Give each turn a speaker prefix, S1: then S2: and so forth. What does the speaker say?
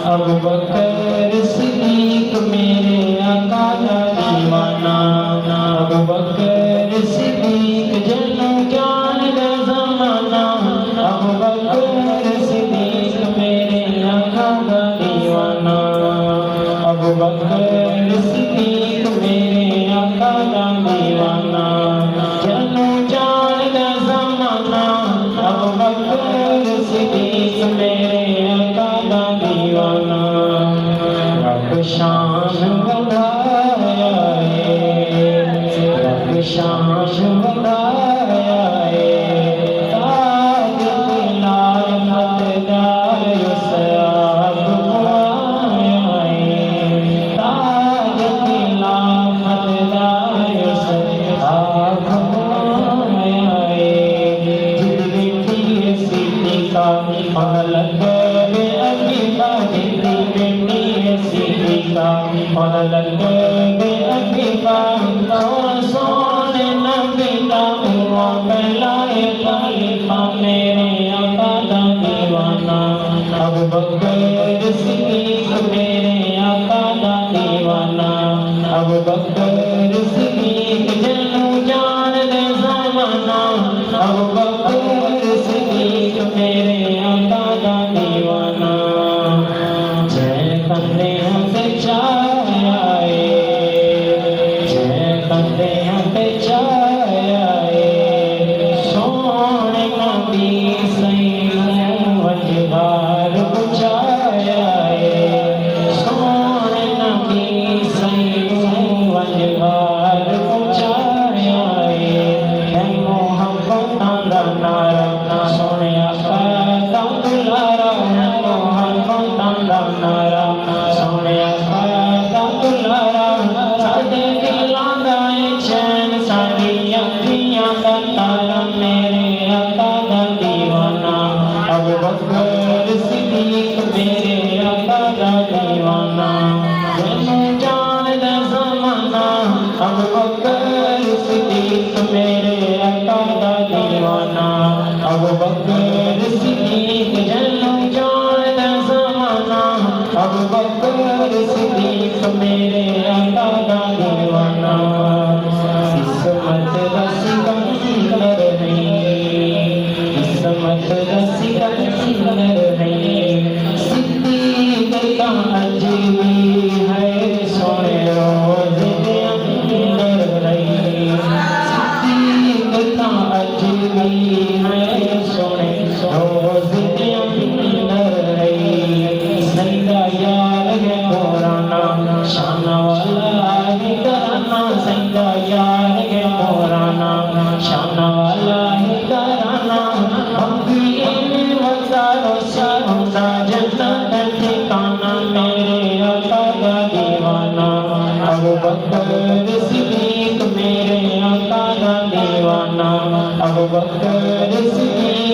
S1: अबू बकर सिद्दीक मेरे आका दा दीवाना। अबू बकर सिद्दीक जन्नों जान दा ज़माना। अबू बकर सिद्दीक मेरे आका दा दीवाना। अबू बकर सिद्दीक मेरे आका दा दीवाना। जन्नों जान दा ज़माना। अबू बकर सिद्दीक मेरे आका दा दीवाना। रब शान बढ़ाया है, रब शान बढ़ाया है। ताज लाल मददार सयाब आया है। ताज लाल मददार सयाब आया है। जिद बेटी सिद्दीका पलक सोने नबी का हुआ पहला खलीफा मेरे आका दा दीवाना। अबू बकर सिद्दीक मेरे आका दा दीवाना। अबू बकर सिद्दीक जन्नों जान दे ज़माना। अबू बकर सिद्दीक मेरे आका दा दीवाना। जय बंदे सोने नबी सैयद वजबार बुझाया है। सोने नबी सैयद वजबार बुझाया है। मोहब्बत दा नारा सोने आका दा दुलारा। मोहब्बत दा नारा सोने आका दा दुलारा। साडे दिलां दा चैन साडी अखियां दा तारा मेरे आका दा दीवाना। अबू बकर सिद्दीक मेरे आका दा दीवाना। जन्नों जान दा ज़माना। अबू बकर सिद्दीक मेरे आका दा दीवाना। अबू बकर सिद्दीक जन्नों जान दा ज़माना। अबू बकर सिद्दीक मेरे आका दा दीवाना। किस्मत दा सिकंदर नहीं, किस्मत दा सिकंदर नहीं। सिद्दीक का अजीब है सोने रोज़ दे अंदर नहीं। सिद्दीक का अजीब है सोने रोज़ दे अंदर नहीं। सैयदा यार है पुराना शान वाला ही कराना। सैयदा यार है पुराना शान वाला ही कराना। अभी वज़ारो शाहोदा जन्नत ठिकाना मेरे आका दा दीवाना। अबू बकर सिद्दीक मेरे आका दा दीवाना। अबू बकर सिद्दीक